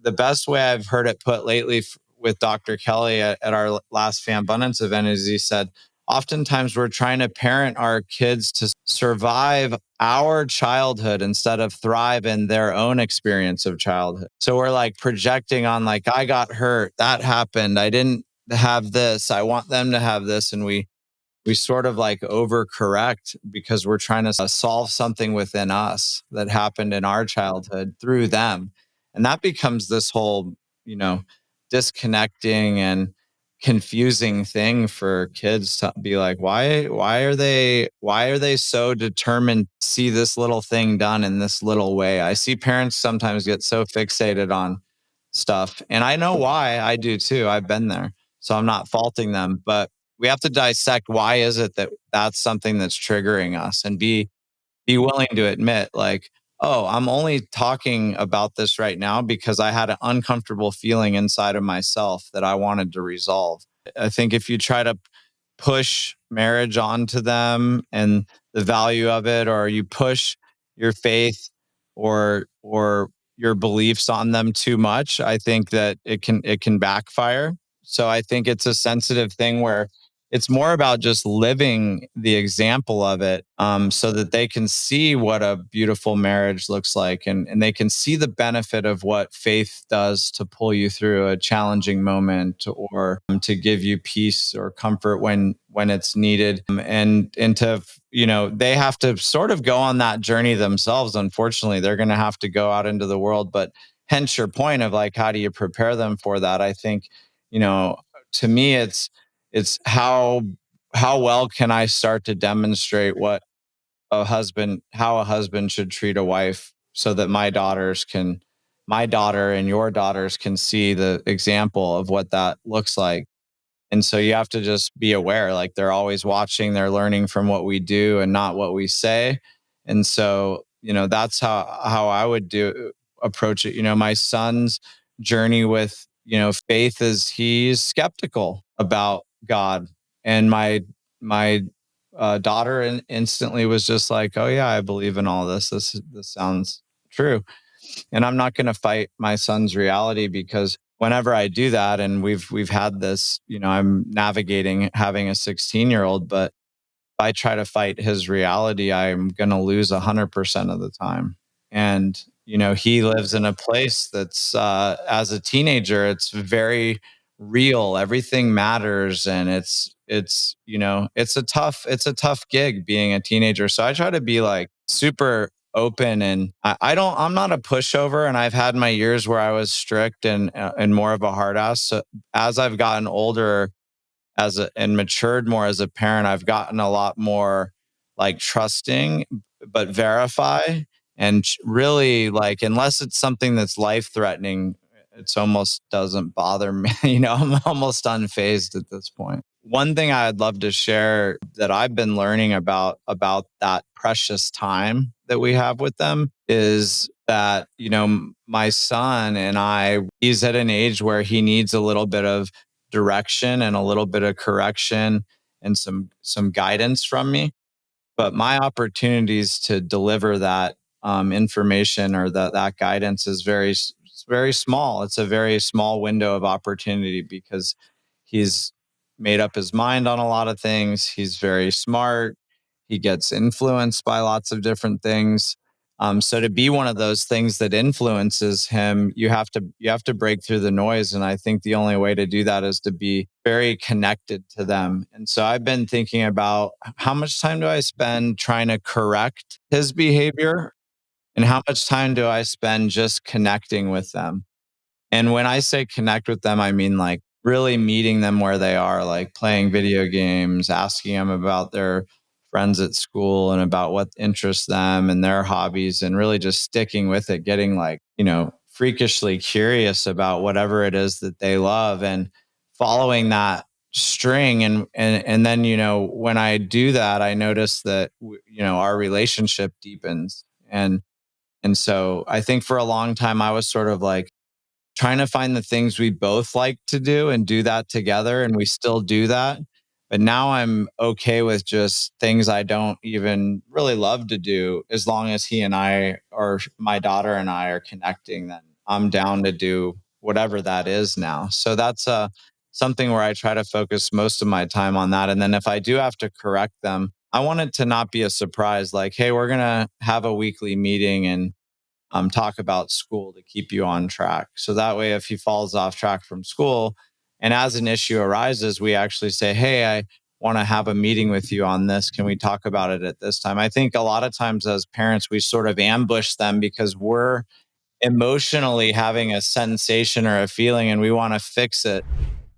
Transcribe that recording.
the best way I've heard it put lately with Dr. Kelly at our last Fan Abundance event is he said, oftentimes we're trying to parent our kids to survive our childhood instead of thrive in their own experience of childhood. So we're like projecting on like, I got hurt, that happened, I didn't have this, I want them to have this. And we sort of like overcorrect because we're trying to solve something within us that happened in our childhood through them. And that becomes this whole, you know, disconnecting and confusing thing for kids to be like, why are they so determined to see this little thing done in this little way? I see parents sometimes get so fixated on stuff. And I know why. I do too. I've been there. So I'm not faulting them, but we have to dissect why is it that that's something that's triggering us and be willing to admit like, oh, I'm only talking about this right now because I had an uncomfortable feeling inside of myself that I wanted to resolve. I think if you try to push marriage onto them and the value of it, or you push your faith or your beliefs on them too much, I think that it can backfire. So I think it's a sensitive thing where it's more about just living the example of it, so that they can see what a beautiful marriage looks like, and they can see the benefit of what faith does to pull you through a challenging moment or to give you peace or comfort when it's needed. And to, they have to sort of go on that journey themselves. Unfortunately, they're going to have to go out into the world. But hence your point of like, how do you prepare them for that? I think, you know, to me, it's how well can I start to demonstrate how a husband should treat a wife so that my daughter and your daughters can see the example of what that looks like. And so you have to just be aware, like they're always watching, they're learning from what we do and not what we say. And so, that's how I would approach it. My son's journey with, faith is he's skeptical about God. And my daughter instantly was just like, "Oh yeah, I believe in all this. This sounds true." And I'm not going to fight my son's reality because whenever I do that, and we've had this, I'm navigating having a 16-year-old, but if I try to fight his reality, I'm going to lose 100% of the time. And he lives in a place that's as a teenager, it's very real. Everything matters, and it's a tough gig being a teenager. So I try to be like super open, and I'm not a pushover, and I've had my years where I was strict and more of a hard ass. So as I've gotten older and matured more as a parent, I've gotten a lot more like trusting, but verify, and really like, unless it's something that's life threatening, it's almost doesn't bother me. I'm almost unfazed at this point. One thing I'd love to share that I've been learning about that precious time that we have with them is that, my son and he's at an age where he needs a little bit of direction and a little bit of correction and some guidance from me. But my opportunities to deliver that information or that guidance is very small. It's a very small window of opportunity because he's made up his mind on a lot of things. He's very smart. He gets influenced by lots of different things. So to be one of those things that influences him, you have to break through the noise. And I think the only way to do that is to be very connected to them. And so I've been thinking about how much time do I spend trying to correct his behavior, and how much time do I spend just connecting with them? And when I say connect with them, I mean like really meeting them where they are, like playing video games, asking them about their friends at school and about what interests them and their hobbies, and really just sticking with it, getting like, freakishly curious about whatever it is that they love and following that string. And then, when I do that, I notice that, our relationship deepens. And so I think for a long time, I was sort of like, trying to find the things we both like to do and do that together. And we still do that. But now I'm okay with just things I don't even really love to do. As long as he and I, or my daughter and I, are connecting, then I'm down to do whatever that is now. So that's something where I try to focus most of my time on that. And then if I do have to correct them, I want it to not be a surprise, like, hey, we're going to have a weekly meeting and talk about school to keep you on track. So that way, if he falls off track from school and as an issue arises, we actually say, hey, I want to have a meeting with you on this. Can we talk about it at this time? I think a lot of times as parents, we sort of ambush them because we're emotionally having a sensation or a feeling and we want to fix it